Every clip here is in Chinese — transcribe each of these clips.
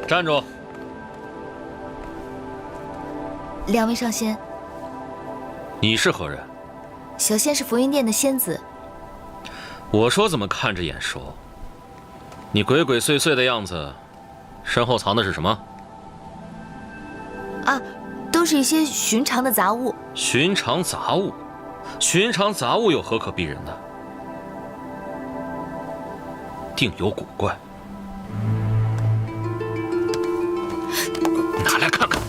站住！两位上仙，你是何人？小仙是浮云殿的仙子。我说怎么看着眼熟？你鬼鬼祟祟的样子，身后藏的是什么？啊，都是一些寻常的杂物。寻常杂物？寻常杂物有何可逼人的？定有古怪。拿来看看。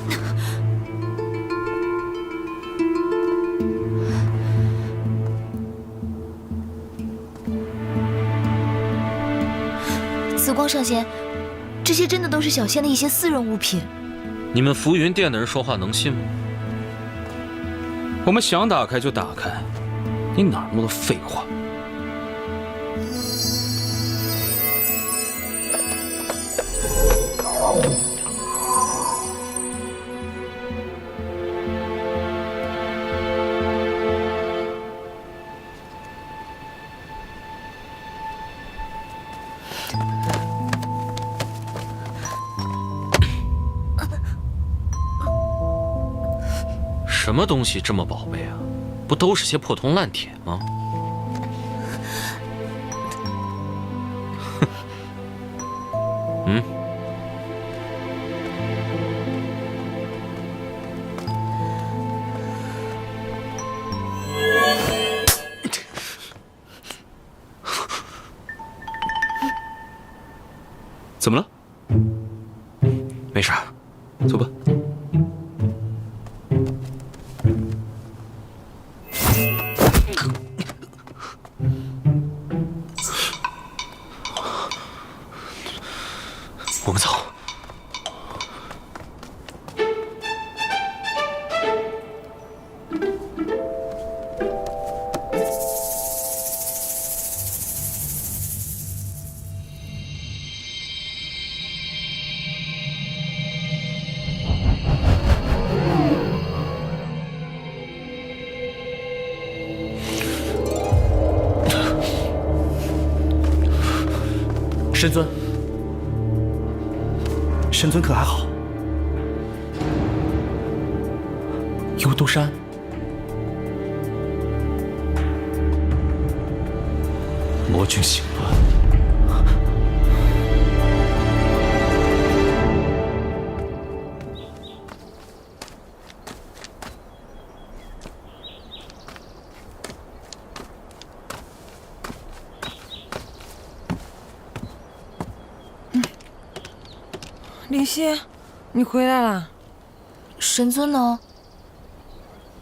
紫光上仙，这些真的都是小仙的一些私人物品。你们浮云殿的人说话能信吗？我们想打开就打开，你哪那么多废话？什么东西这么宝贝啊？不都是些破铜烂铁吗？嗯，怎么了？没事，走吧。我们走。神尊，神尊可还好？幽都山，魔君醒了。林夕，你回来了。神尊呢？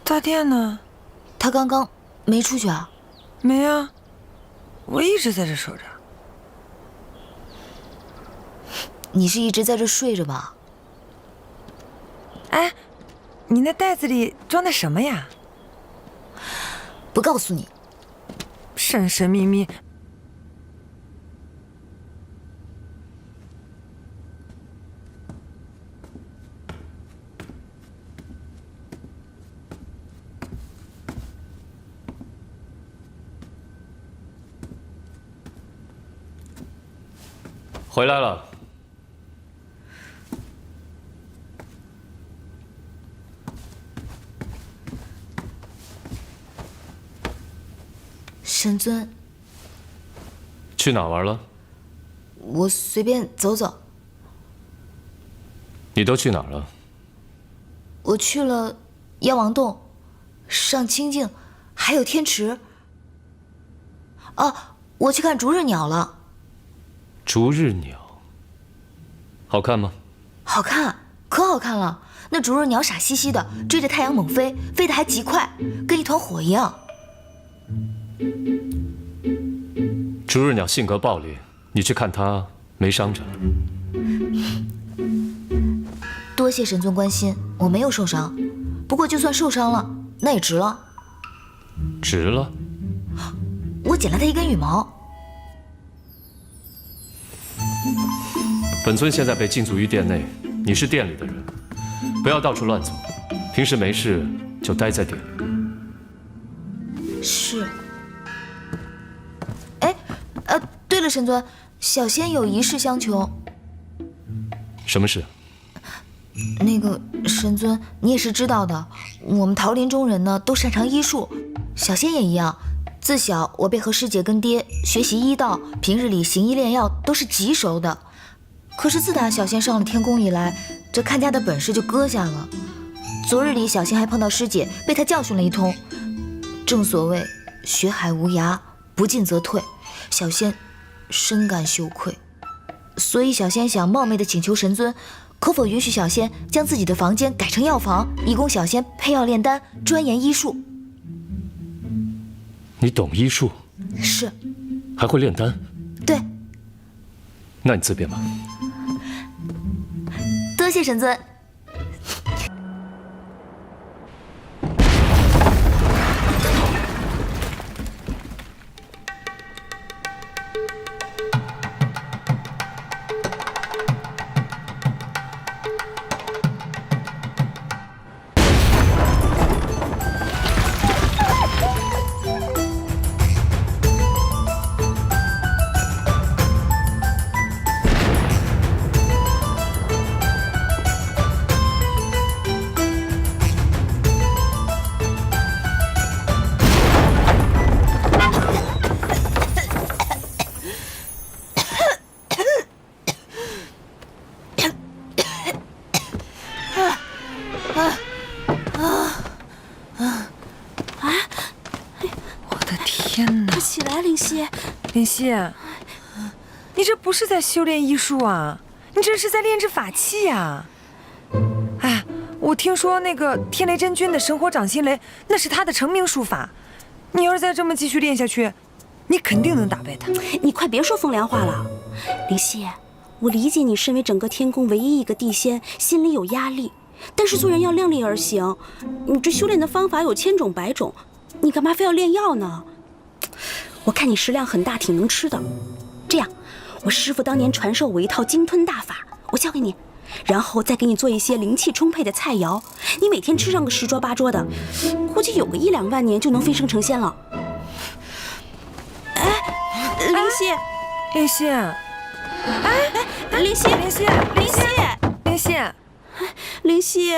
大殿呢？他刚刚没出去啊？没啊，我一直在这守着。你是一直在这睡着吧？哎，你那袋子里装的什么呀？不告诉你。神神秘秘。回来了。神尊，去哪玩了？我随便走走。你都去哪儿了？我去了妖王洞、上清境，还有天池。哦，我去看逐日鸟了。逐日鸟，好看吗？好看，可好看了。那逐日鸟傻兮兮的，追着太阳猛飞，飞得还极快，跟一团火一样。逐日鸟性格暴戾，你去看它没伤着。多谢神尊关心，我没有受伤。不过就算受伤了，那也值了。值了？我剪了它一根羽毛。本尊现在被禁足于殿内，你是殿里的人，不要到处乱走，平时没事就待在殿里。是。哎，对了，神尊，小仙有一事相求。什么事？那个神尊，你也是知道的，我们桃林中人呢都擅长医术，小仙也一样。自小我便和师姐跟爹学习医道，平日里行医炼药都是极熟的。可是自打小仙上了天宫以来，这看家的本事就搁下了。昨日里小仙还碰到师姐，被她教训了一通。正所谓学海无涯，不进则退，小仙深感羞愧。所以小仙想冒昧的请求神尊，可否允许小仙将自己的房间改成药房，以供小仙配药炼丹，钻研医术。你懂医术？是。还会炼丹？对。那你自便吧。多谢神尊。林夕，你这不是在修炼医术啊，你这是在炼制法器呀！哎，我听说那个天雷真君的神火掌心雷，那是他的成名术法。你要是再这么继续练下去，你肯定能打败他。你快别说风凉话了，林夕，我理解你身为整个天宫唯一一个地仙，心里有压力。但是做人要量力而行，你这修炼的方法有千种百种，你干嘛非要炼药呢？我看你食量很大，挺能吃的。这样，我师父当年传授我一套鲸吞大法，我教给你，然后再给你做一些灵气充沛的菜肴，你每天吃上个10桌8桌的，估计有个1、2万年就能飞升成仙了。哎，林夕，林夕，哎，林夕，林夕，林夕，林夕，林夕。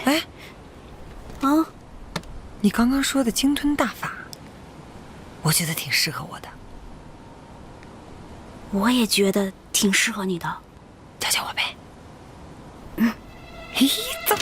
哎，啊，你刚刚说的鲸吞大法，我觉得挺适合我的。我也觉得挺适合你的，教教我呗。嗯，嘿，走。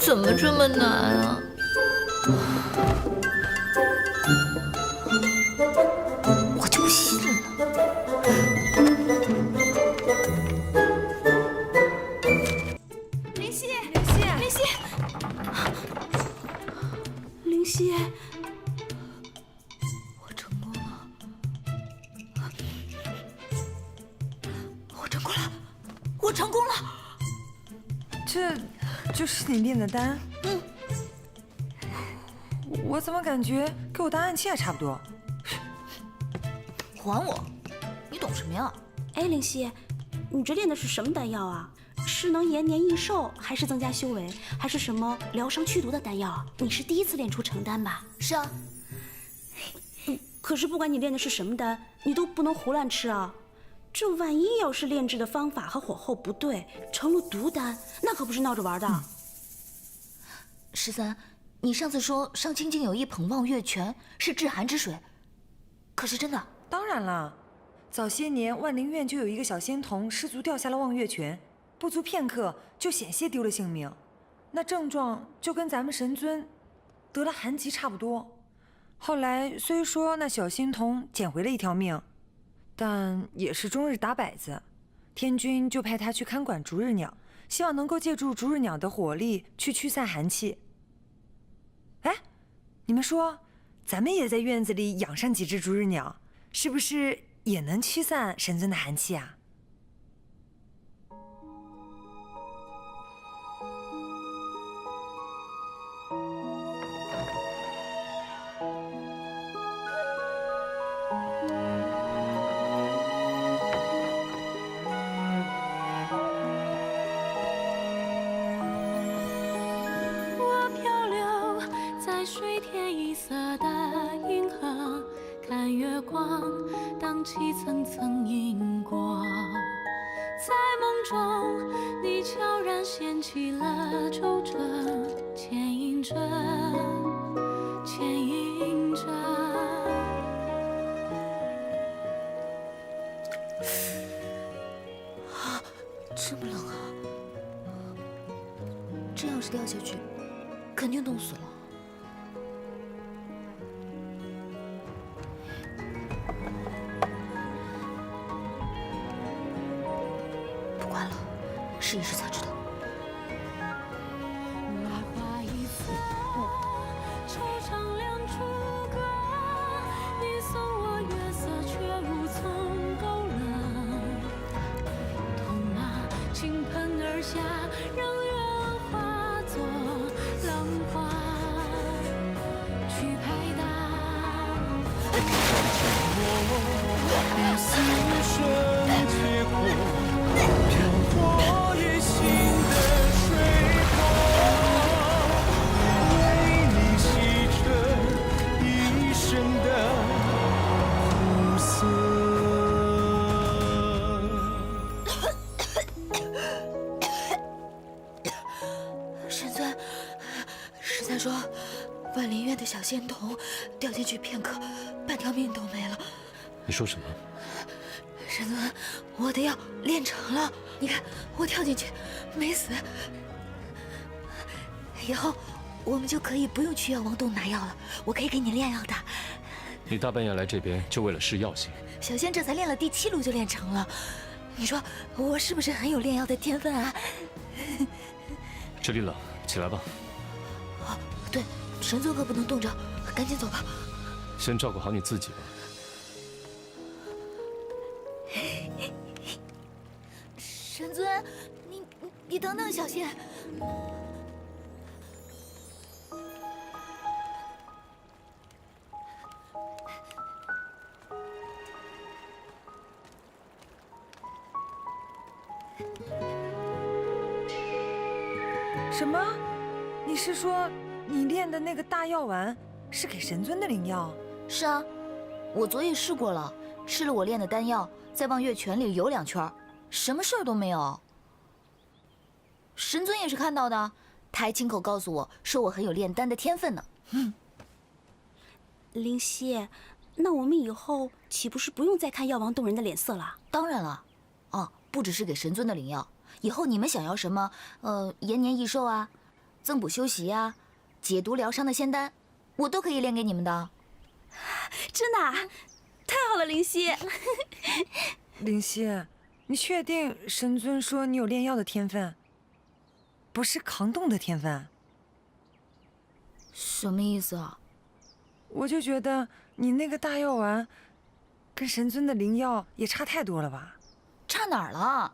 怎么这么难啊？我就不信了。林夕，林夕，林夕，林夕，我成功了！我成功了！我成功了！这就是你炼的丹？嗯。我怎么感觉跟我当暗器还差不多？还我！你懂什么呀？哎，林夕，你这炼的是什么丹药啊？是能延年益寿，还是增加修为，还是什么疗伤驱毒的丹药？你是第一次炼出成丹吧？是啊。可是不管你炼的是什么丹，你都不能胡乱吃啊！这万一要是炼制的方法和火候不对，成了毒丹，那可不是闹着玩的。13，你上次说上清境有一捧望月泉，是治寒之水，可是真的？当然了，早些年万灵院就有一个小仙童失足掉下了望月泉，不足片刻就险些丢了性命，那症状就跟咱们神尊得了寒疾差不多。后来虽说那小仙童捡回了一条命，但也是终日打摆子，天君就派他去看管逐日鸟，希望能够借助逐日鸟的火力去驱散寒气。哎，你们说，咱们也在院子里养上几只逐日鸟，是不是也能驱散神尊的寒气啊？光，荡起层层银光。在梦中，你悄然掀起了皱褶，牵引着，牵引着。这么冷啊！这要是掉下去，肯定冻死了。不管了，试一试才知道。你画一侧，惆怅两处歌。你送我月色，却无从勾勒。痛啊，倾盆而下，让月化作浪花去拍打。一丝瞬结果，飘过于心的水波，为你洗成一生的苦涩。神尊，实在说，万灵院的小仙童掉进去片刻，半条命都没了。你说什么？神尊，我的药炼成了，你看我跳进去没死，以后我们就可以不用去药王洞拿药了，我可以给你炼药的。你大半夜来这边就为了试药性？小仙这才练了第7路就炼成了，你说我是不是很有炼药的天分啊？这里冷，起来吧。哦，对，神尊可不能冻着，赶紧走吧。先照顾好你自己吧。神尊，你等等，小仙。什么？你是说你炼的那个大药丸是给神尊的灵药？是啊，我昨夜试过了，吃了我炼的丹药，在望月泉里游2圈，什么事儿都没有。神尊也是看到的，他还亲口告诉我说我很有炼丹的天分呢。灵犀，那我们以后岂不是不用再看药王洞人的脸色了？当然了，不只是给神尊的灵药，以后你们想要什么，延年益寿啊，增补修习啊，解毒疗伤的仙丹，我都可以炼给你们的。真的啊？太好了，灵犀。灵犀，你确定神尊说你有炼药的天分，不是扛冻的天分？什么意思啊？我就觉得你那个大药丸跟神尊的灵药也差太多了吧？差哪儿了？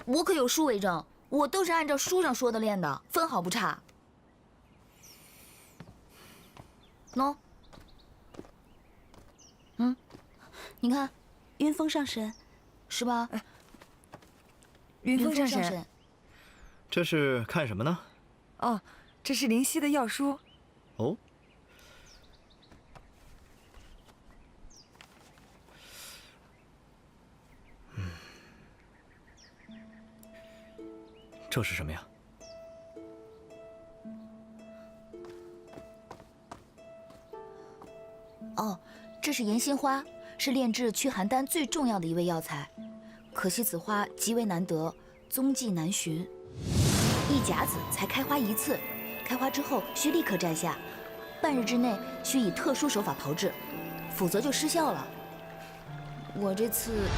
我可有书为证，我都是按照书上说的练的，分毫不差。喏，你看，云峰上神，是吧？云峰上神。这是看什么呢？哦，这是灵犀的药书。哦。这是什么呀？哦，这是岩心花，是炼制驱寒丹最重要的一味药材。可惜此花极为难得，踪迹难寻。1甲子才开花1次，开花之后需立刻摘下，半日之内需以特殊手法炮制，否则就失效了。我这次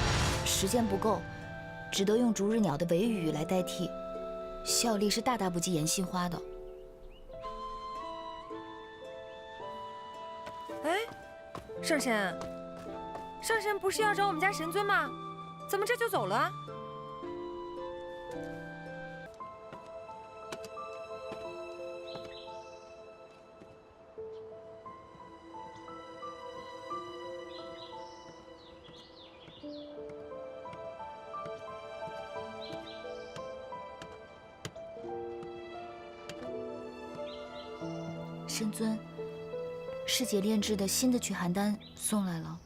时间不够，只得用逐日鸟的尾羽来代替，效力是大大不及岩心花的。哎，上神，上神不是要找我们家神尊吗？怎么这就走了？神尊，师姐炼制的新的祛寒丹送来了，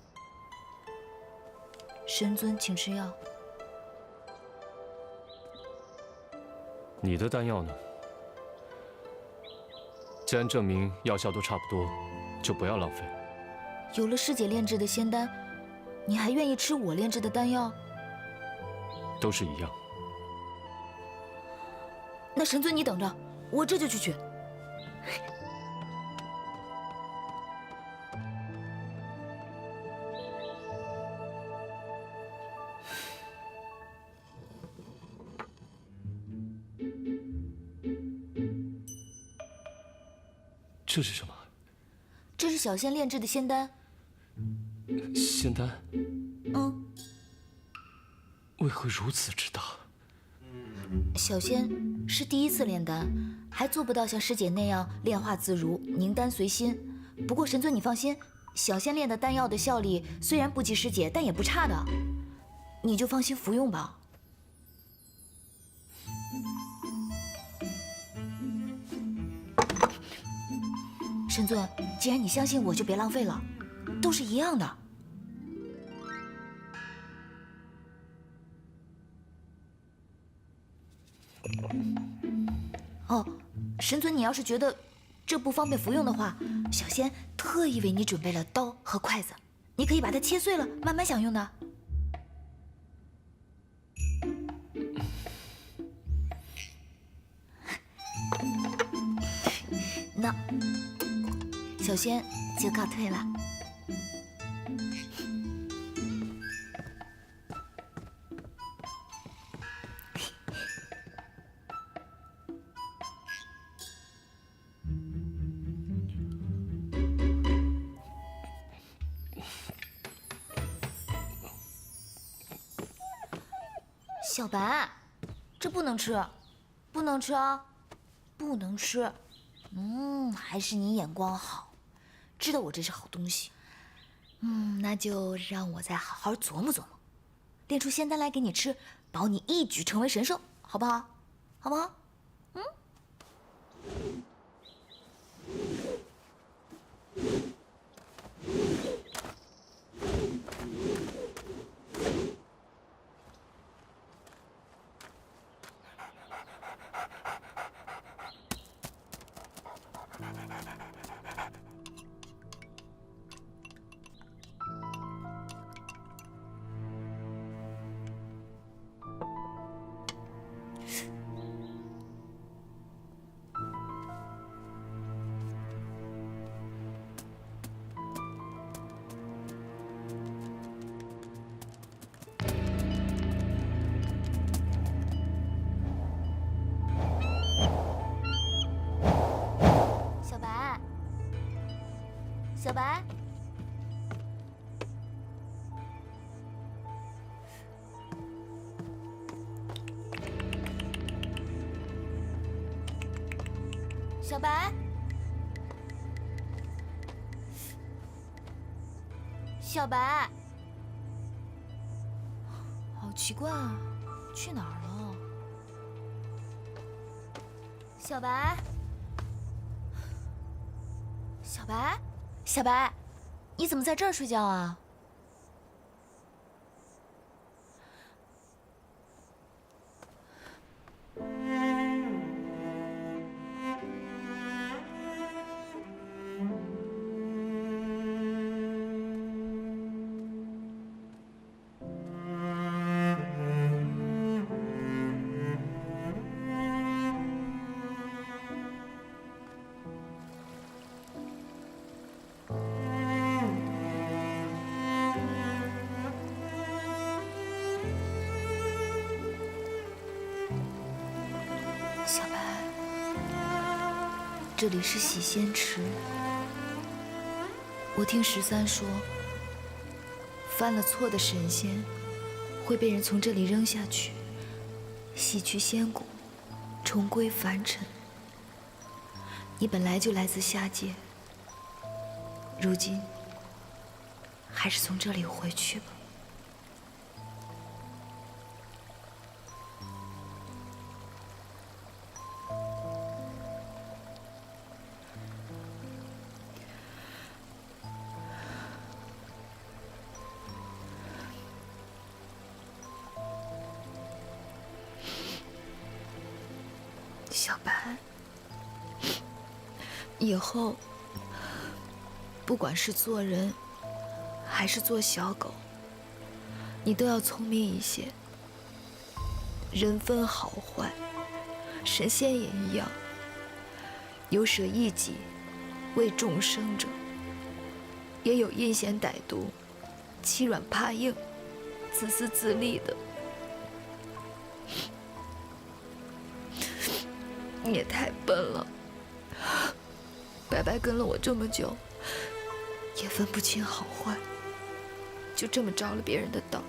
神尊请吃药。你的丹药呢？既然证明药效都差不多，就不要浪费。有了师姐炼制的仙丹，你还愿意吃我炼制的丹药？都是一样。那神尊你等着，我这就去取。这是什么？这是小仙炼制的仙丹。仙丹？嗯，为何如此之大？小仙是第一次炼丹，还做不到像师姐那样炼化自如、凝丹随心。不过神尊你放心，小仙炼的丹药的效力虽然不及师姐，但也不差的，你就放心服用吧。神尊，既然你相信我，就别浪费了，都是一样的。哦，神尊，你要是觉得这不方便服用的话，小仙特意为你准备了刀和筷子，你可以把它切碎了，慢慢享用的。那小仙就告退了。小白，这不能吃，不能吃啊，不能吃。还是你眼光好，知道我这是好东西。那就让我再好好琢磨琢磨，炼出仙丹来给你吃，保你一举成为神兽，好不好？好不好？小白，小白，小白，好奇怪啊，去哪儿了？小白，小白。小白，你怎么在这儿睡觉啊？小白，这里是洗仙池。我听13说，犯了错的神仙会被人从这里扔下去，洗去仙骨，重归凡尘。你本来就来自下界，如今还是从这里回去吧。小白，以后不管是做人还是做小狗，你都要聪明一些。人分好坏，神仙也一样，有舍一己为众生者，也有阴险歹毒、欺软怕硬、自私自利的。你也太笨了，白白跟了我这么久，也分不清好坏，就这么着了别人的道。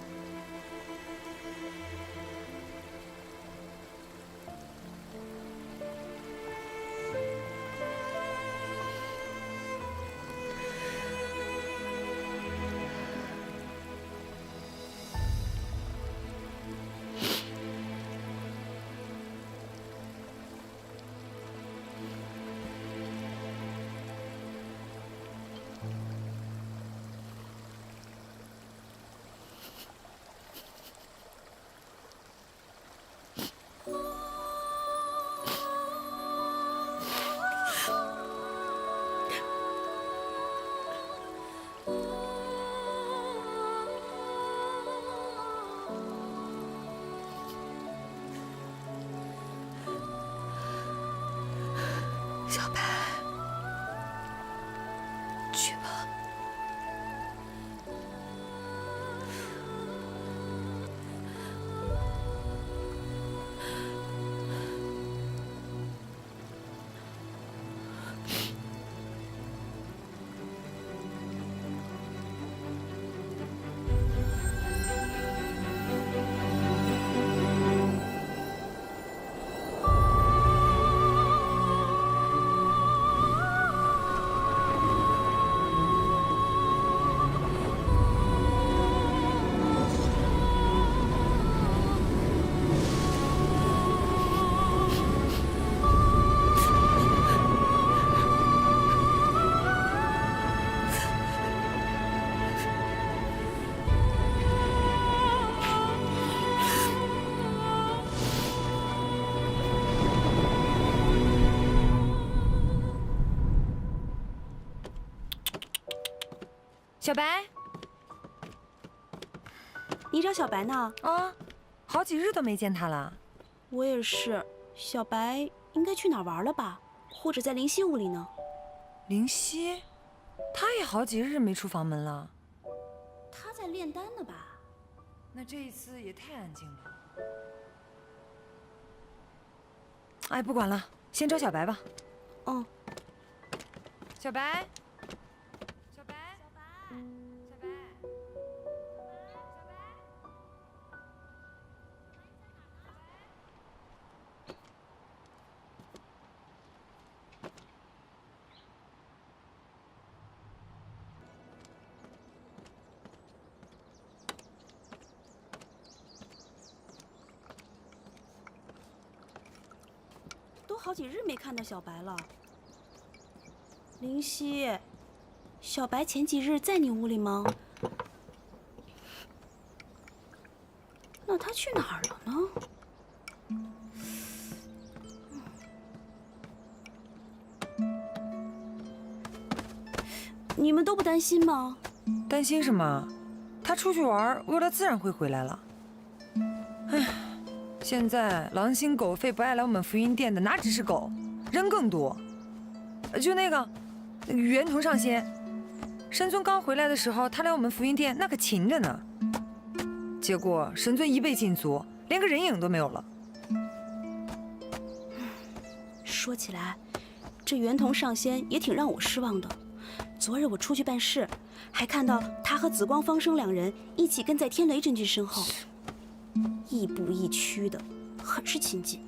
小白，去吧。小白，你找小白呢？啊，好几日都没见他了。我也是。小白应该去哪儿玩了吧？或者在灵犀屋里呢？灵犀，他也好几日没出房门了。他在炼丹呢吧？那这一次也太安静了。哎，不管了，先找小白吧。嗯。小白，小白，小白，小白，小白。都好几日没看到小白了。灵犀，小白前几日在你屋里吗？那他去哪儿了呢？你们都不担心吗？担心什么？他出去玩，饿了自然会回来了。唉，现在狼心狗肺不爱来我们福音殿的哪只是狗，人更多。就那个袁同上仙，神尊刚回来的时候，他来我们福音殿那可勤着呢。结果神尊一被禁足，连个人影都没有了。说起来，这袁同上仙也挺让我失望的。昨日我出去办事，还看到他和紫光方生两人一起跟在天雷真君身后，亦步亦趋的，很是亲近。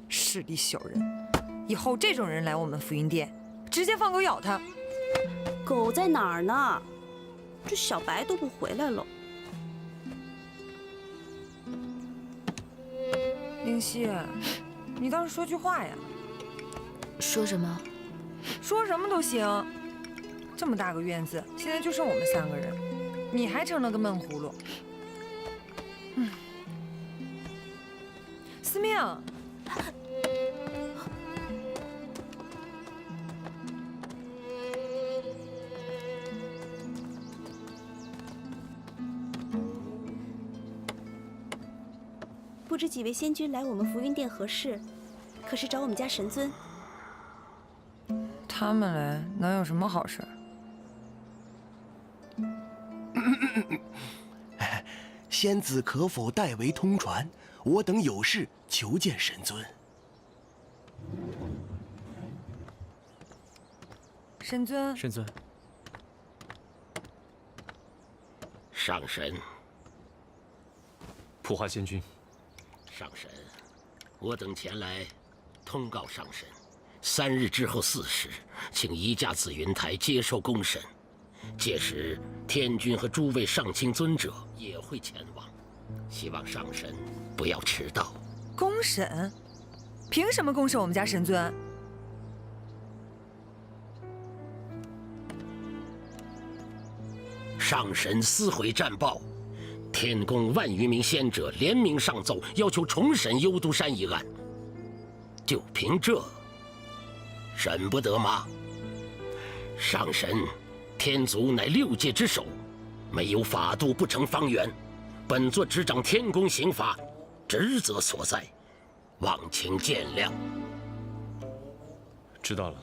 势利小人，以后这种人来我们福音殿，直接放狗咬他。狗在哪儿呢？这小白都不回来了。灵犀，你倒是说句话呀！说什么？说什么都行。这么大个院子，现在就剩我们3个人，你还成了个闷葫芦。司命，不知几位仙君来我们福云殿何事？可是找我们家神尊？他们来能有什么好事？仙子可否代为通传？我等有事求见神尊。神尊，神尊，上神，普化仙君，上神，我等前来通告上神，3日之后4时，请移驾紫云台接受公审。届时，天君和诸位上清尊者也会前往，希望上神不要迟到。公审？凭什么公审我们家神尊？上神撕毁战报，天宫万余名仙者联名上奏，要求重审幽都山一案。就凭这，审不得吗？上神，天族乃6界之首，没有法度不成方圆。本座执掌天宫刑法，职责所在，望请见谅。知道了。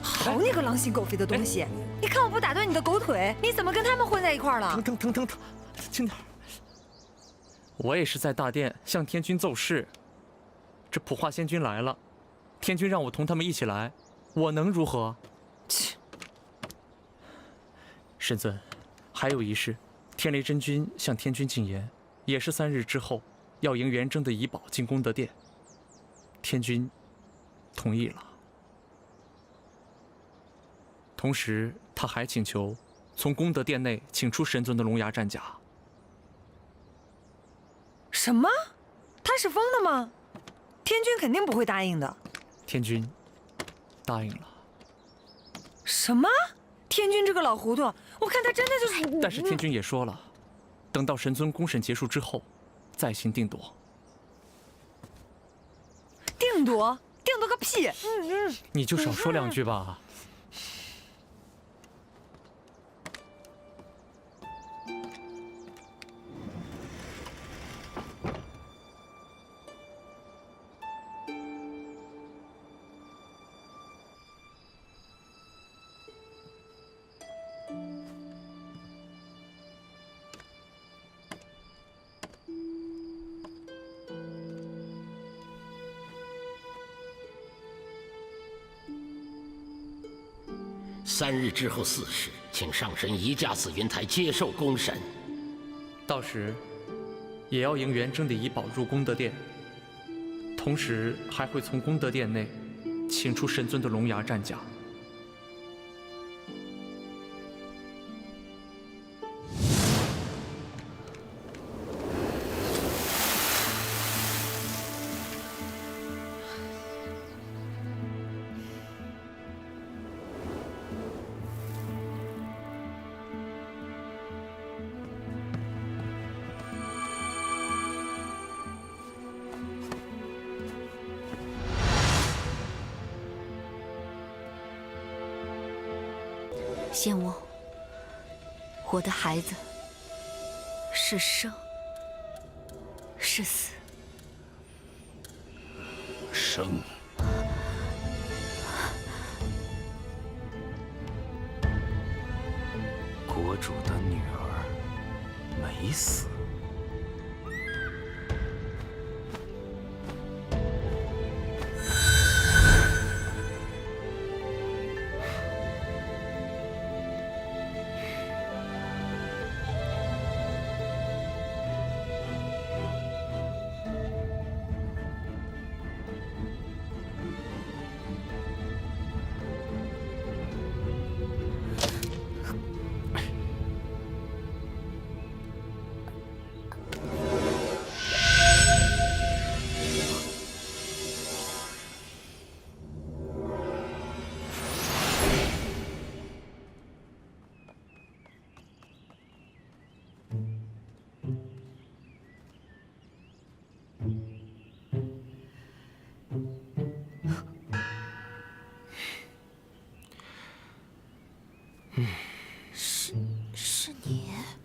好你个狼心狗肺的东西！你看我不打断你的狗腿，你怎么跟他们混在一块儿了？疼，轻点。我也是在大殿向天君奏事。这普化仙君来了，天君让我同他们一起来，我能如何？切！神尊，还有一事，天雷真君向天君进言，也是3日之后要迎元征的遗宝进功德殿。天君同意了。同时，他还请求从功德殿内请出神尊的龙牙战甲。什么？他是疯的吗？天君肯定不会答应的。天君答应了。什么？天君这个老糊涂，我看他真的就是……但是天君也说了，等到神尊公审结束之后，再行定夺。定夺？定夺个屁！你就少说2句吧。3日之后4时，请上神移驾紫云台接受公审。到时，也要迎元征的遗宝入功德殿，同时还会从功德殿内请出神尊的龙牙战甲。仙翁，我的孩子是生是死？生。国主的女儿没死。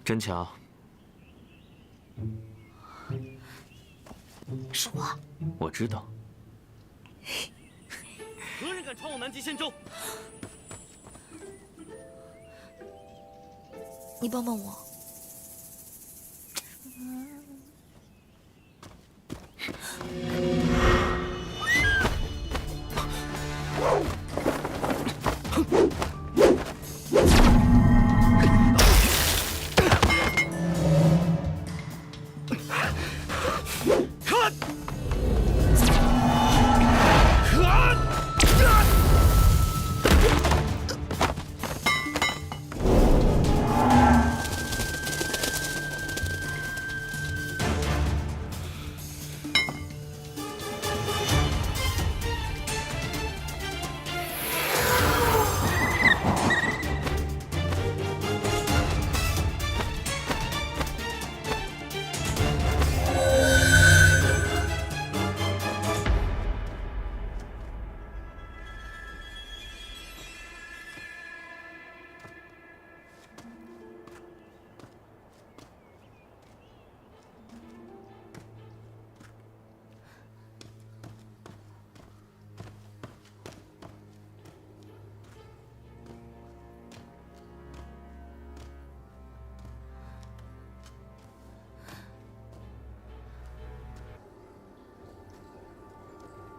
真巧，是我。我知道。何人敢闯我南极仙州？你帮帮我。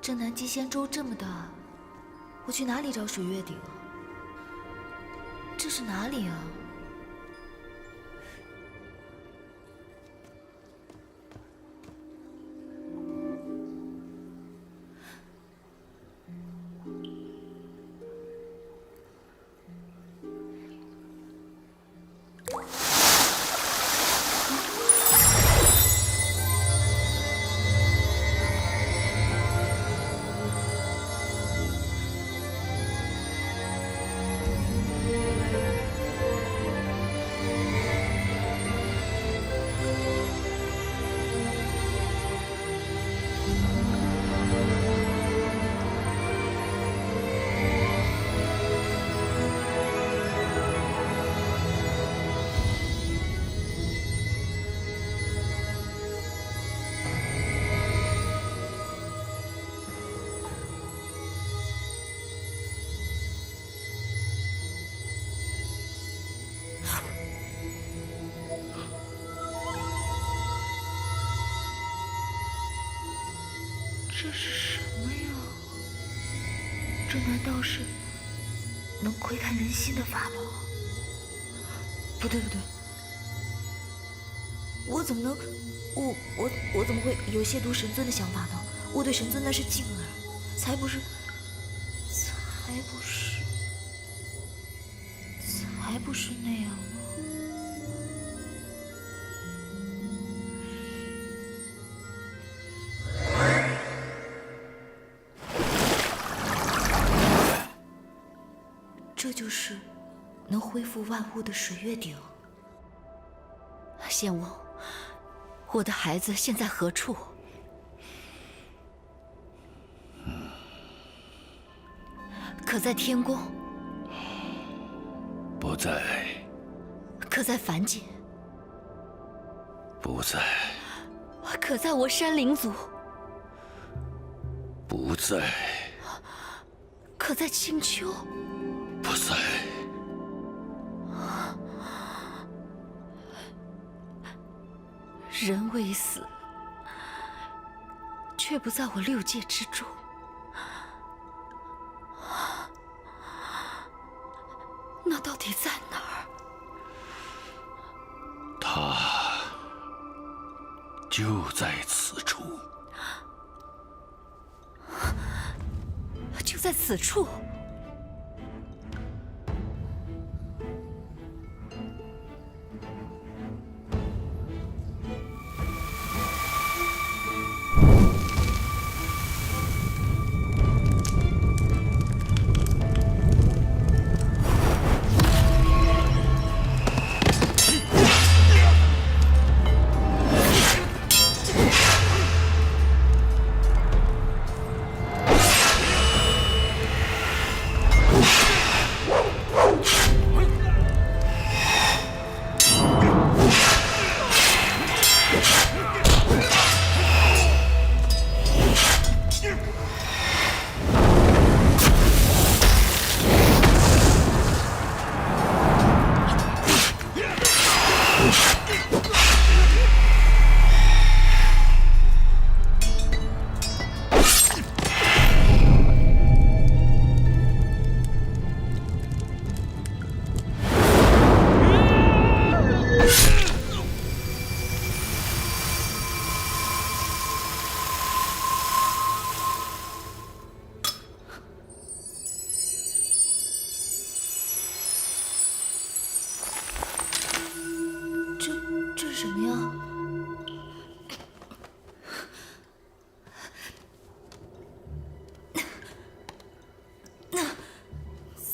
这南极仙州这么大，我去哪里找水月鼎啊？这是哪里啊？这是什么呀？这难道是能窥看人心的法宝？不对不对，我怎么能，我怎么会有亵渎神尊的想法呢？我对神尊那是敬爱，才不是那样呢。这就是能恢复万物的水月鼎。仙翁，我的孩子现在何处？可在天宫？不在。可在凡间？不在。可在我山灵族？不在。可在青丘？不在。人未死，却不在我六界之中。那到底在哪儿？他就在此处。就在此处。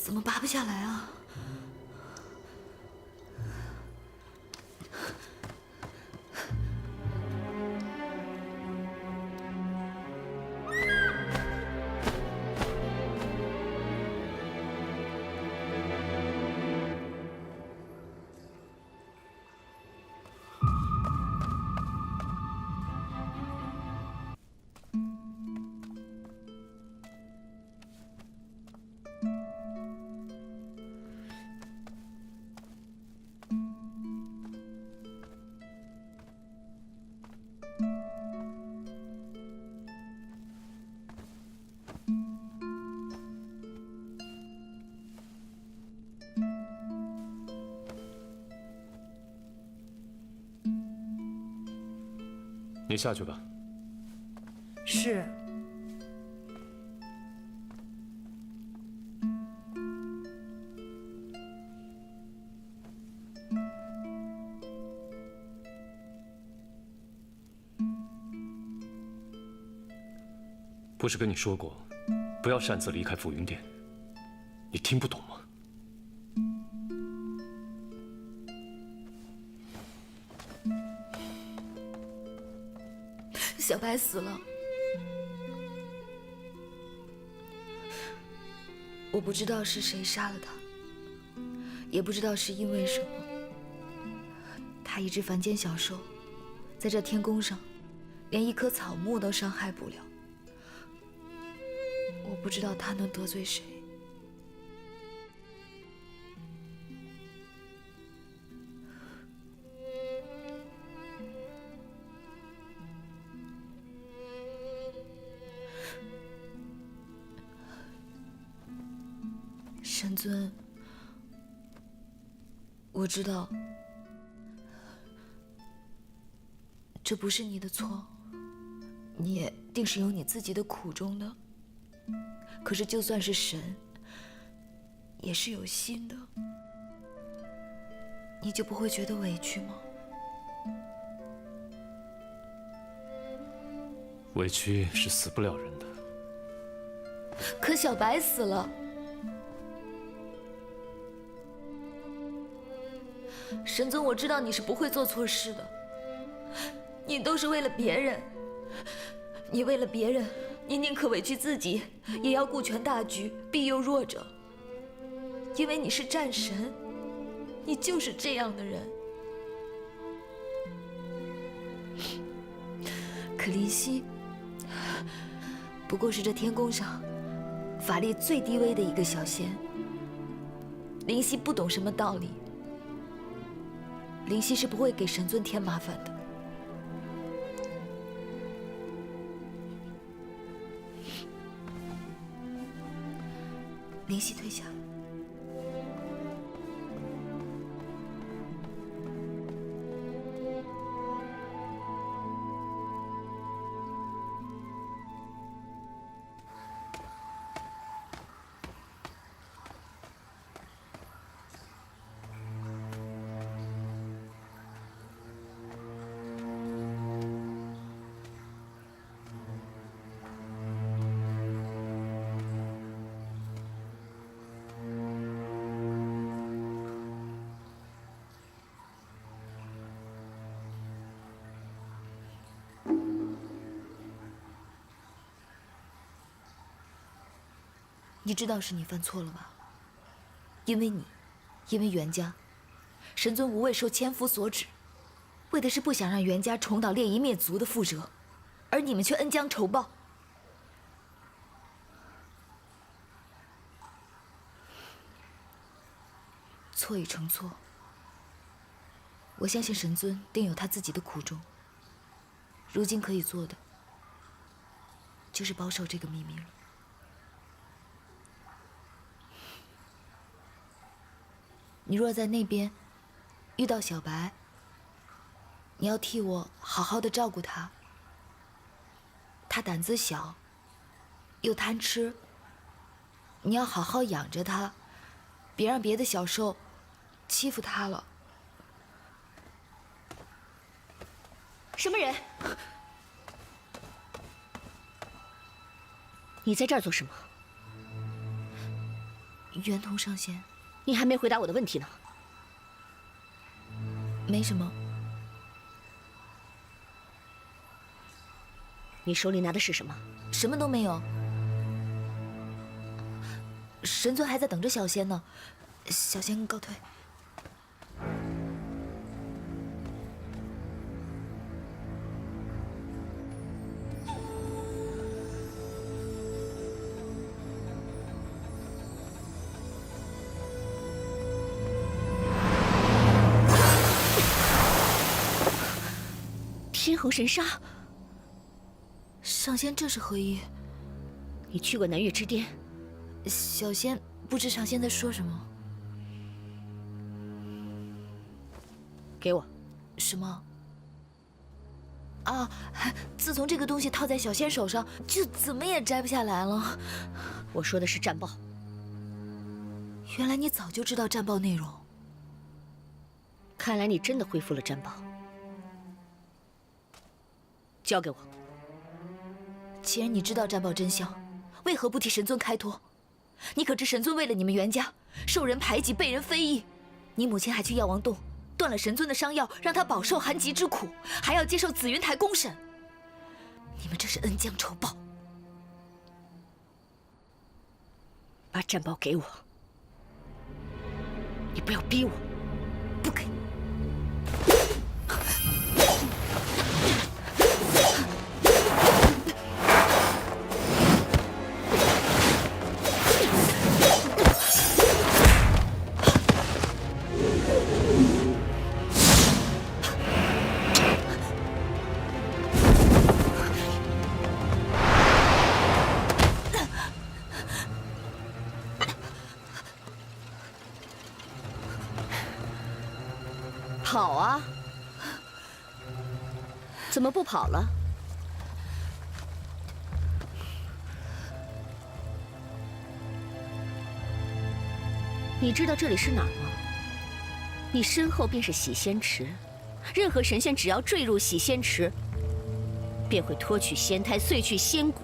怎么拔不下来啊？你下去吧。是。不是跟你说过，不要擅自离开浮云殿？你听不懂吗？小白死了，我不知道是谁杀了他，也不知道是因为什么。他一只凡间小兽，在这天宫上，连一棵草木都伤害不了。我不知道他能得罪谁。神尊，我知道这不是你的错，你也定是有你自己的苦衷的。可是就算是神，也是有心的，你就不会觉得委屈吗？委屈是死不了人的。可小白死了。神尊，我知道你是不会做错事的，你都是为了别人，你为了别人，你宁可委屈自己，也要顾全大局，庇佑弱者。因为你是战神，你就是这样的人。可林夕不过是这天宫上法力最低微的一个小仙，林夕不懂什么道理。林夕是不会给神尊添麻烦的。林夕退下。你知道是你犯错了吧？因为你，因为袁家，神尊无畏受千夫所指，为的是不想让袁家重蹈猎夷灭族的覆辙，而你们却恩将仇报。错已成错，我相信神尊定有他自己的苦衷。如今可以做的，就是保守这个秘密了。你若在那边遇到小白，你要替我好好的照顾他。他胆子小，又贪吃，你要好好养着他，别让别的小兽欺负他了。什么人？你在这儿做什么？袁同上仙，你还没回答我的问题呢。没什么。你手里拿的是什么？什么都没有。神尊还在等着小仙呢，小仙告退。天恒神杀，上仙这是何意？你去过南岳之巅？小仙不知上仙在说什么。给我。什么？啊！自从这个东西套在小仙手上，就怎么也摘不下来了。我说的是战报。原来你早就知道战报内容。看来你真的恢复了战报。交给我。既然你知道战报真相，为何不替神尊开脱？你可知神尊为了你们袁家，受人排挤，被人非议？你母亲还去药王洞断了神尊的伤药，让他饱受寒疾之苦，还要接受紫云台公审。你们这是恩将仇报。把战报给我。你不要逼我。不给。跑啊！怎么不跑了？你知道这里是哪儿吗？你身后便是洗仙池，任何神仙只要坠入洗仙池，便会脱去仙胎，碎去仙骨。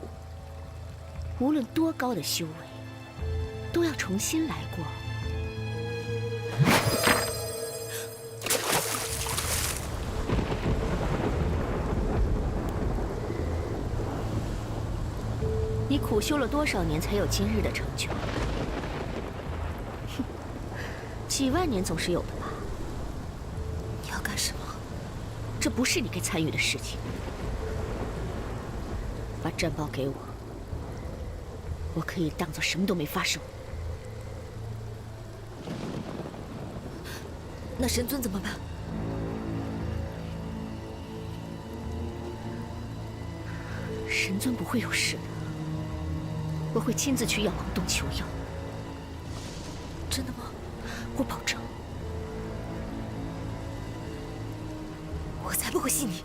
无论多高的修为，都要重新来过。你苦修了多少年才有今日的成就？哼，几万年总是有的吧？你要干什么？这不是你该参与的事情。把战报给我，我可以当做什么都没发生。那神尊怎么办？神尊不会有事的。我会亲自去药王洞求药。真的吗？我保证。我才不会信你。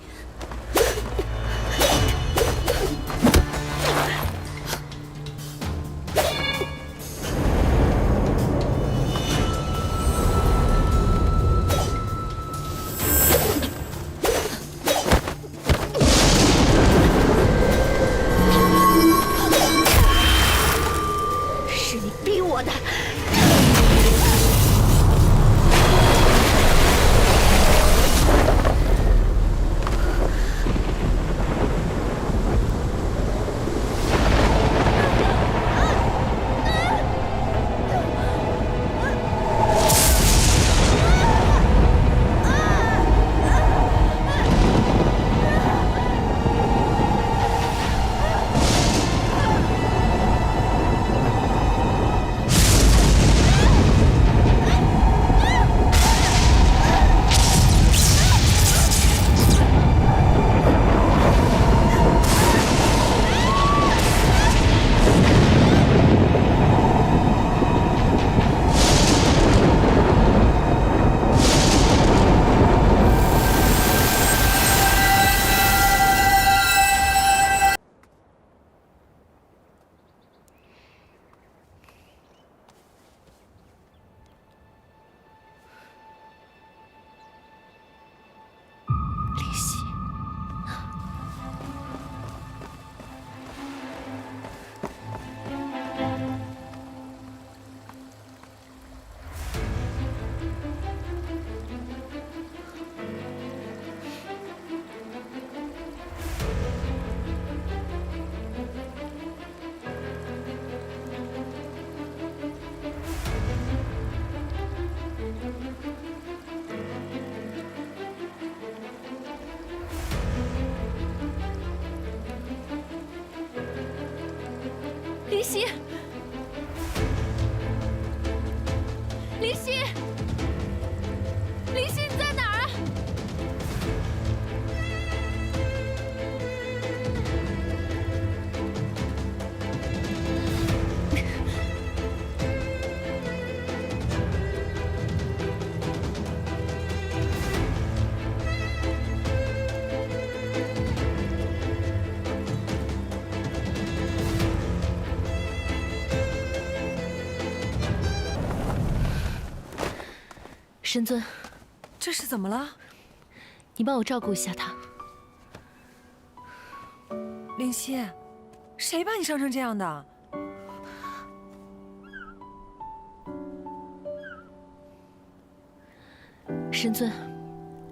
神尊，这是怎么了？你帮我照顾一下他。灵犀，谁把你伤成这样的？神尊，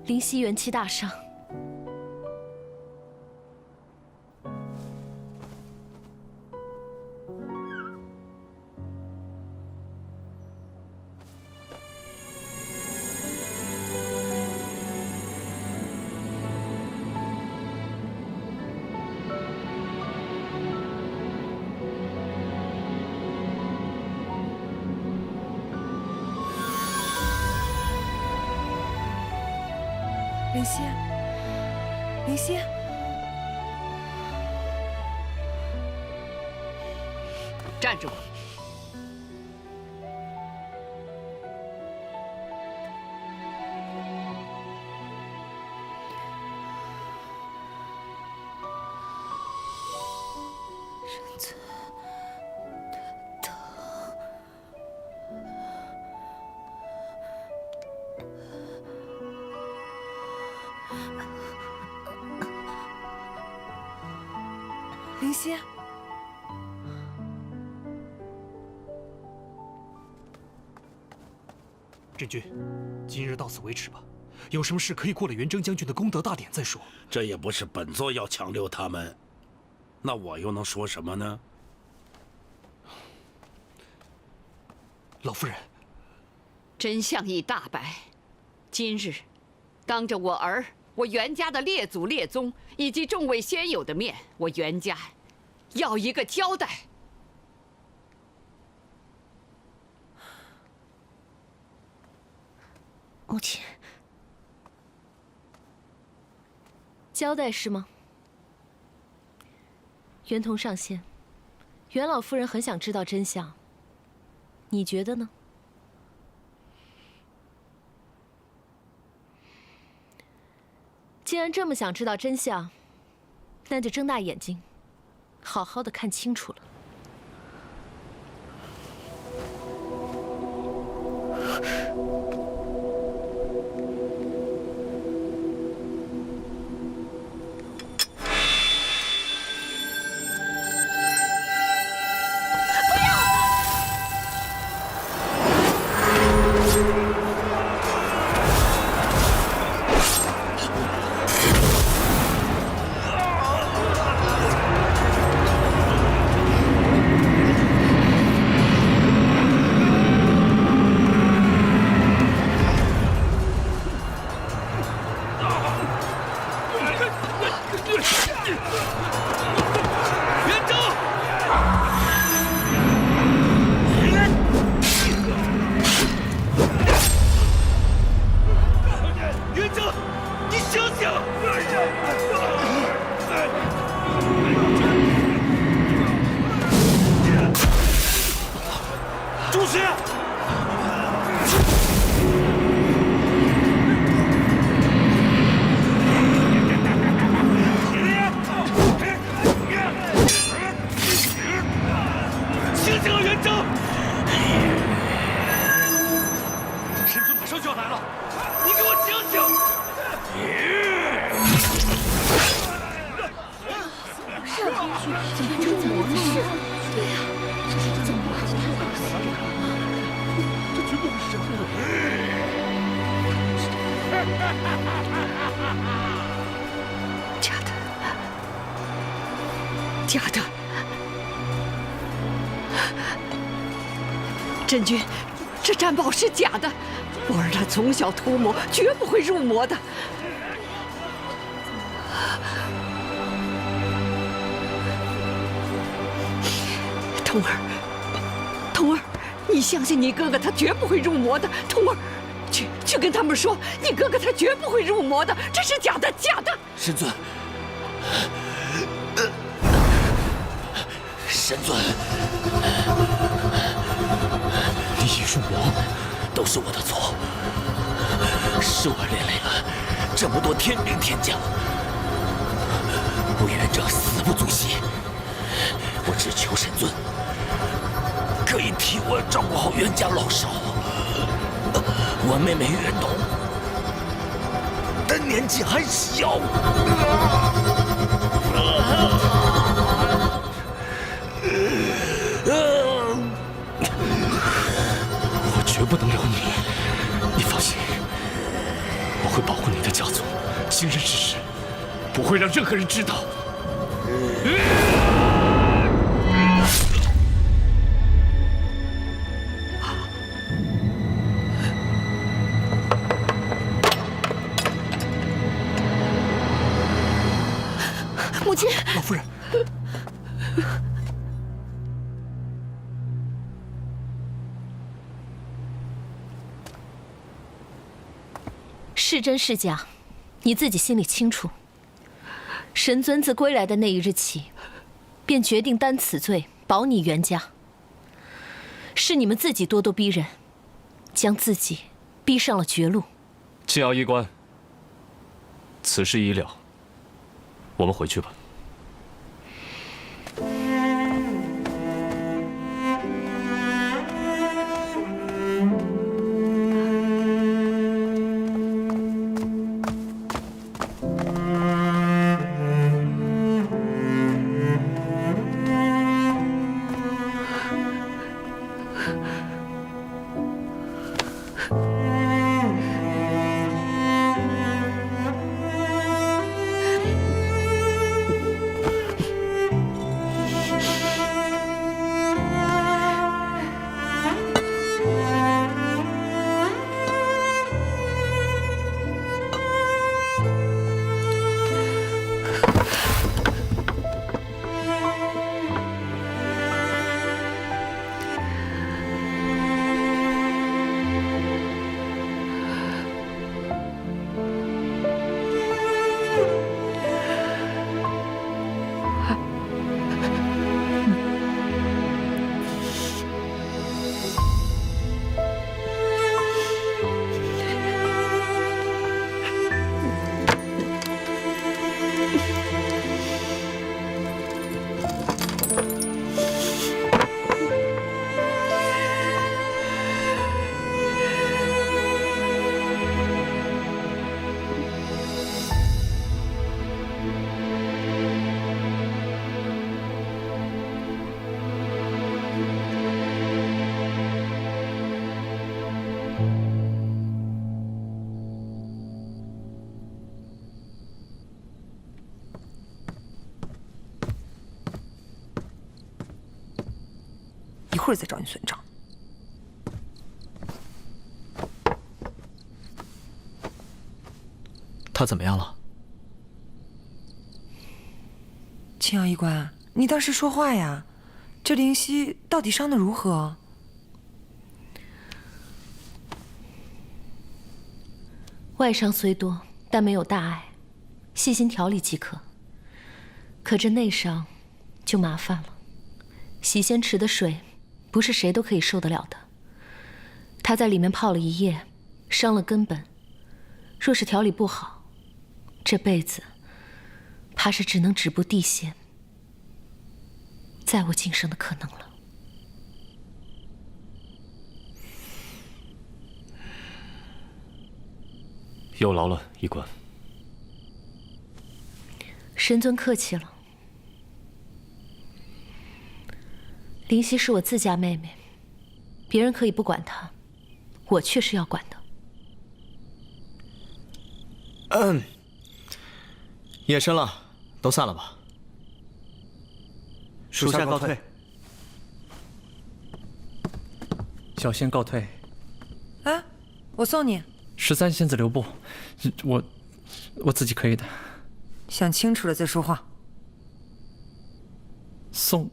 灵犀元气大伤。灵犀，灵犀，站住！身子疼。灵犀，真君，今日到此为止吧。有什么事可以过了元征将军的功德大典再说。这也不是本座要强留他们，那我又能说什么呢？老夫人，真相已大白，今日当着我儿、我袁家的列祖列宗以及众位仙友的面，我袁家要一个交代。母亲，交代是吗？袁同上仙，袁老夫人很想知道真相，你觉得呢？既然这么想知道真相，那就睁大眼睛，好好的看清楚了。假的，真君，这占宝是假的，我儿他从小涂魔，绝不会入魔的。童儿，童儿，你相信你哥哥，他绝不会入魔的。童儿，去跟他们说，你哥哥他绝不会入魔的，这是假的，假的。神尊。神尊，你已入魔，都是我的错，是我连累了这么多天兵天将。我元征死不足惜，我只求神尊可以替我照顾好袁家老少。我妹妹月冬，她年纪还小。我绝不能留你，你放心，我会保护你的家族。今日之事，不会让任何人知道。母亲，老夫人，是真是假，你自己心里清楚。神尊自归来的那一日起，便决定担此罪，保你袁家。是你们自己咄咄逼人，将自己逼上了绝路。青瑶医官，此事已了，我们回去吧。一会儿再找你算账。他怎么样了？青瑶医官，你倒是说话呀！这灵犀到底伤得如何？外伤虽多，但没有大碍，细心调理即可。可这内伤就麻烦了。洗仙池的水不是谁都可以受得了的。他在里面泡了一夜，伤了根本。若是调理不好，这辈子怕是只能止步地仙，再无晋升的可能了。有劳了，医官。神尊客气了。灵犀是我自家妹妹，别人可以不管她，我却是要管的。夜深了，都散了吧。属下告退。小仙告退。哎，我送你。13仙子留步，我自己可以的。想清楚了再说话。送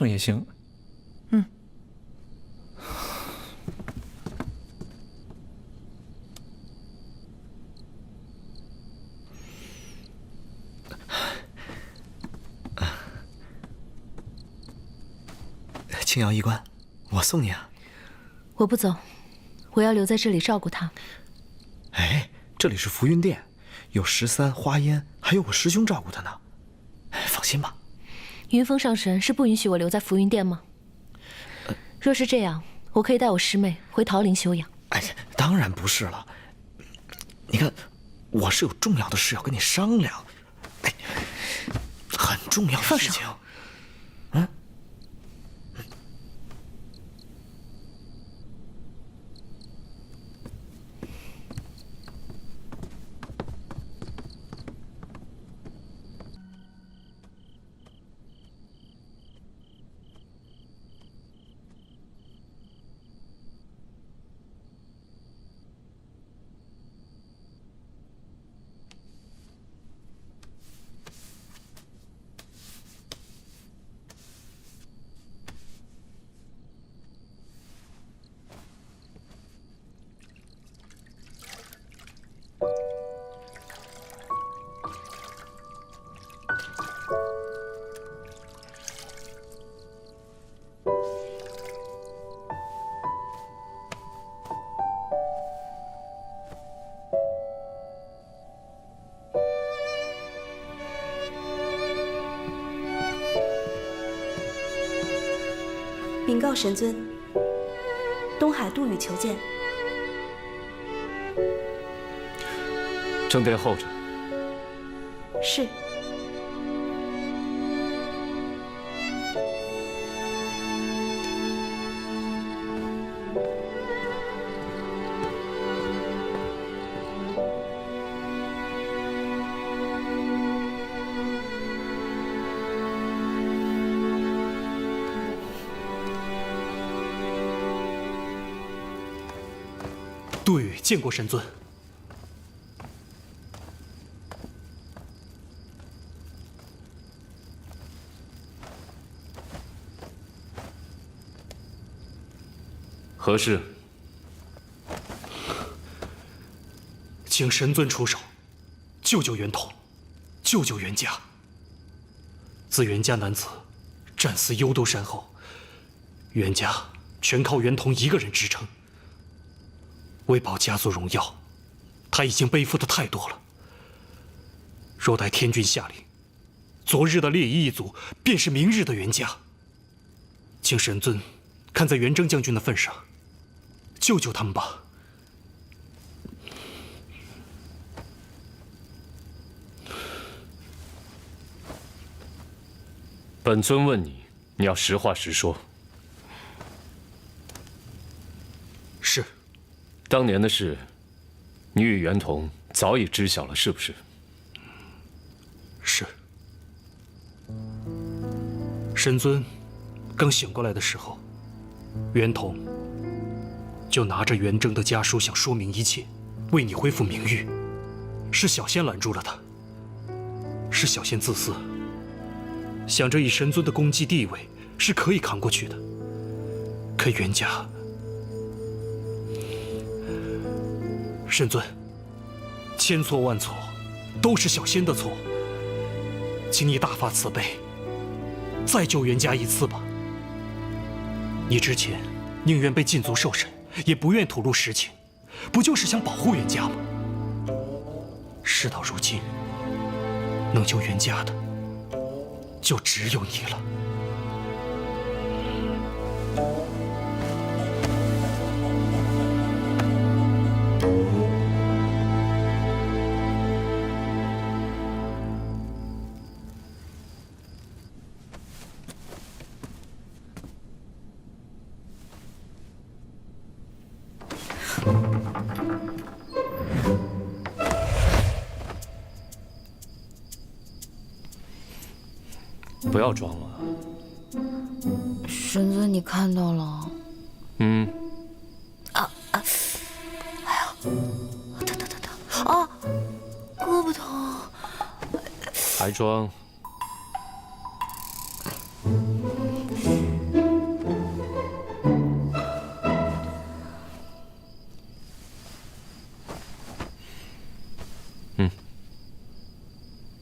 也行。嗯。青瑶医官，我送你啊。我不走，我要留在这里照顾他。哎，这里是浮云殿，有13、花烟，还有我师兄照顾他呢。哎，放心吧。云峰上神是不允许我留在浮云殿吗？若是这样，我可以带我师妹回桃林休养。哎，当然不是了。你看，我是有重要的事要跟你商量，哎，很重要的事情。嗯。禀告神尊，东海杜宇求见。正殿候着。是。杜宇见过神尊。何事？请神尊出手，救救袁统，救救袁家。自袁家男子战死幽都山后，袁家全靠袁统一个人支撑。为保家族荣耀，他已经背负的太多了。若待天君下令，昨日的烈夷一族便是明日的袁家。请神尊看在袁征将军的份上，救救他们吧。本尊问你，你要实话实说。是。当年的事，你与袁统早已知晓了，是不是？是。神尊刚醒过来的时候，袁统就拿着袁征的家书想说明一切，为你恢复名誉。是小仙拦住了他，是小仙自私，想着以神尊的功绩地位是可以扛过去的。可袁家，神尊，千错万错，都是小仙的错，请你大发慈悲，再救袁家一次吧。你之前宁愿被禁足受审，也不愿吐露实情，不就是想保护袁家吗？事到如今，能救袁家的，就只有你了。不要装了。神尊，你看到了？嗯。哎呀，疼！啊，胳膊疼。还装？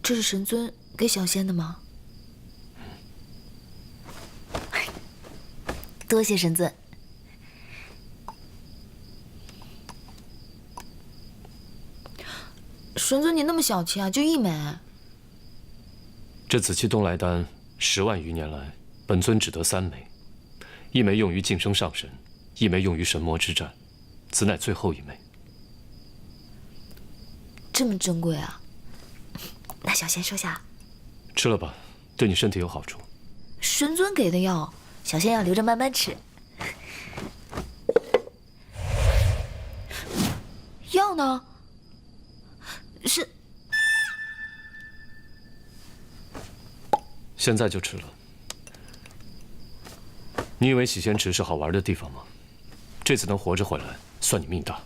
这是神尊给小仙的吗？多谢神尊。神尊，你那么小气啊，就1枚。这紫气东来丹10万余年来，本尊只得3枚，1枚用于晋升上神，一枚用于神魔之战，此乃最后一枚。这么珍贵啊！那小仙收下。吃了吧，对你身体有好处。神尊给的药，小仙要留着慢慢吃。药呢？是。现在就吃了。你以为洗仙池是好玩的地方吗？这次能活着回来，算你命大。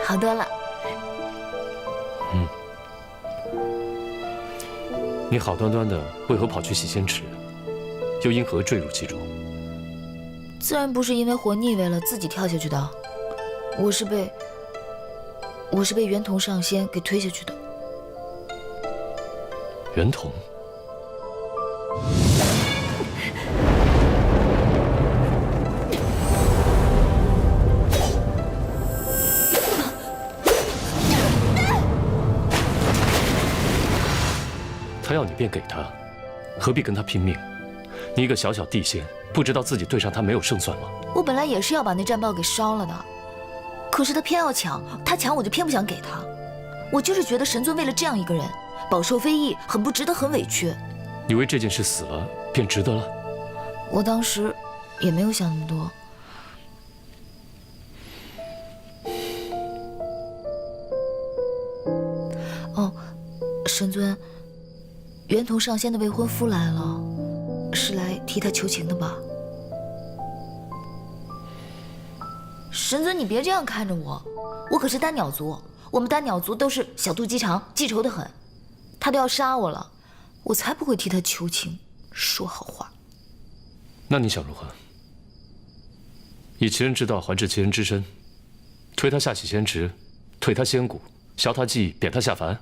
好多了。你好端端的为何跑去洗仙池，又因何坠入其中？自然不是因为活腻味了自己跳下去的，我是被袁同上仙给推下去的。袁同。他要你便给他，何必跟他拼命？你一个小小地仙，不知道自己对上他没有胜算吗？我本来也是要把那战报给烧了的，可是他偏要抢，他抢我就偏不想给他。我就是觉得神尊为了这样一个人，饱受非议，很不值得，很委屈。你为这件事死了，便值得了？我当时也没有想那么多。哦，神尊。袁同上仙的未婚夫来了，是来替他求情的吧？神尊，你别这样看着我，我可是丹鸟族，我们丹鸟族都是小肚鸡肠，记仇的很。他都要杀我了，我才不会替他求情，说好话。那你想如何？以其人之道还治其人之身，推他下洗仙池，退他仙骨，削他记忆，贬他下凡。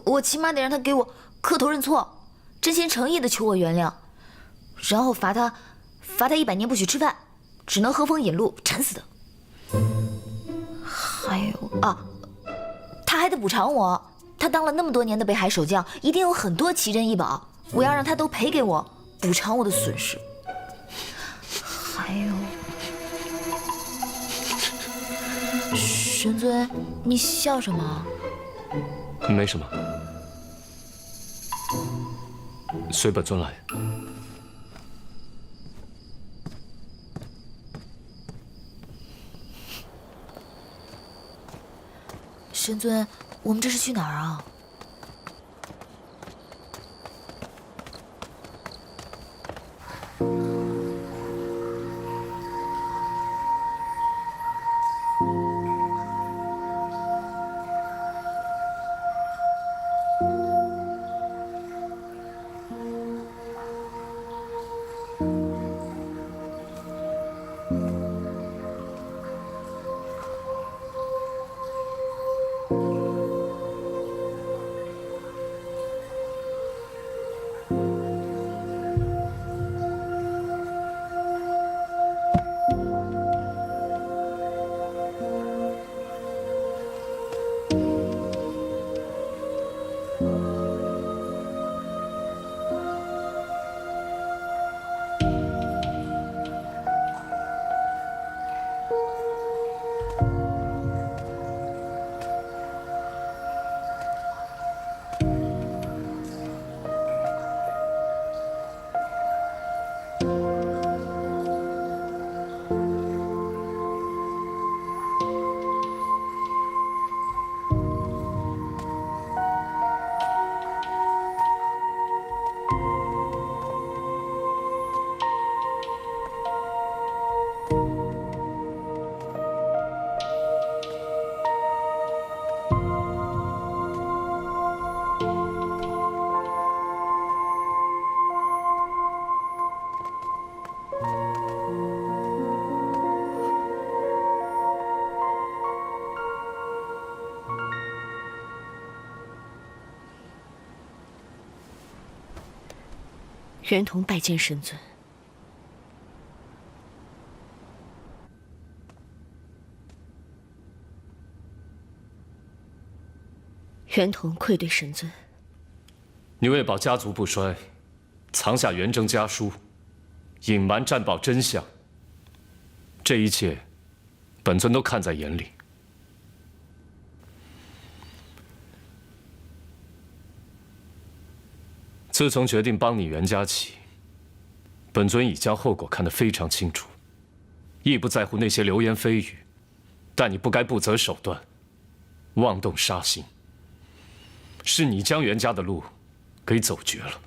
我起码得让他给我磕头认错，真心诚意的求我原谅，然后罚他100年不许吃饭，只能喝风饮露，馋死的。还有啊，他还得补偿我，他当了那么多年的北海守将，一定有很多奇珍异宝，我要让他都赔给我，补偿我的损失。还有，神尊，你笑什么？没什么，随本尊来。神尊，我们这是去哪儿啊？袁同拜见神尊。袁同愧对神尊。你为保家族不衰，藏下元征家书，隐瞒战报真相，这一切，本尊都看在眼里。自从决定帮你袁家起，本尊已将后果看得非常清楚，亦不在乎那些流言蜚语，但你不该不择手段，妄动杀心。是你将袁家的路给走绝了。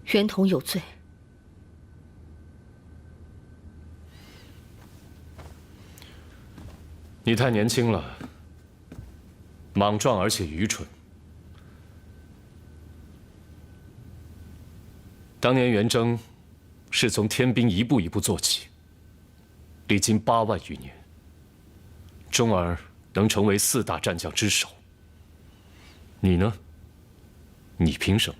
袁同有罪。你太年轻了，莽撞而且愚蠢。当年元征是从天兵一步一步做起，历经8万余年，终而能成为4大战将之首。你呢？你凭什么？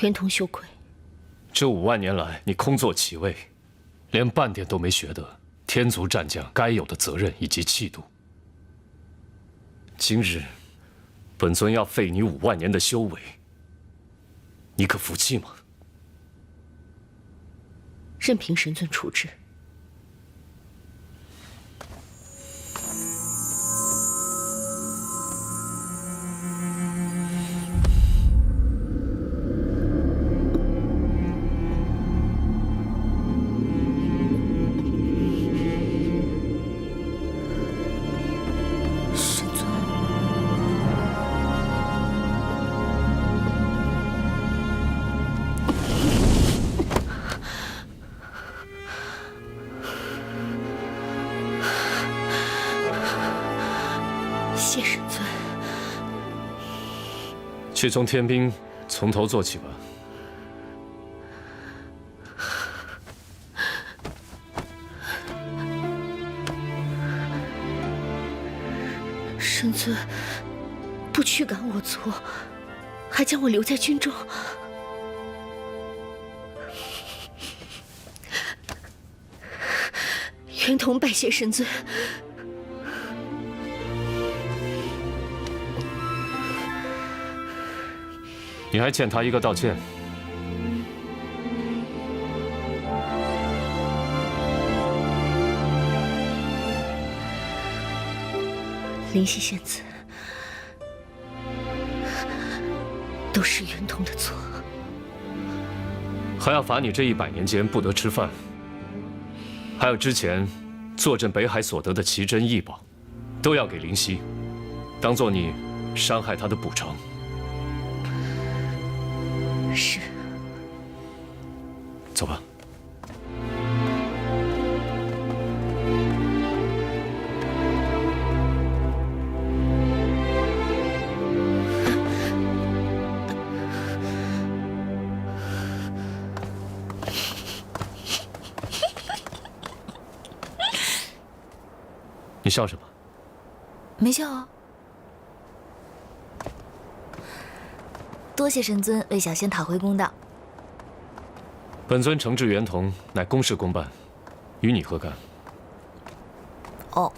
袁同羞愧。这5万年来，你空坐其位，连半点都没学得天族战将该有的责任以及气度。今日，本尊要废你5万年的修为，你可服气吗？任凭神尊处置。谢神尊。去从天兵从头做起吧。神尊不驱赶我族，还将我留在军中。袁同拜谢神尊。你还欠他一个道歉。灵犀仙子，都是袁同的错。还要罚你这100年间不得吃饭，还有之前坐镇北海所得的奇珍异宝，都要给灵犀，当做你伤害他的补偿。是。走吧。你笑什么？没笑啊。多谢神尊为小仙讨回公道。本尊惩治袁同，乃公事公办，与你何干？哦。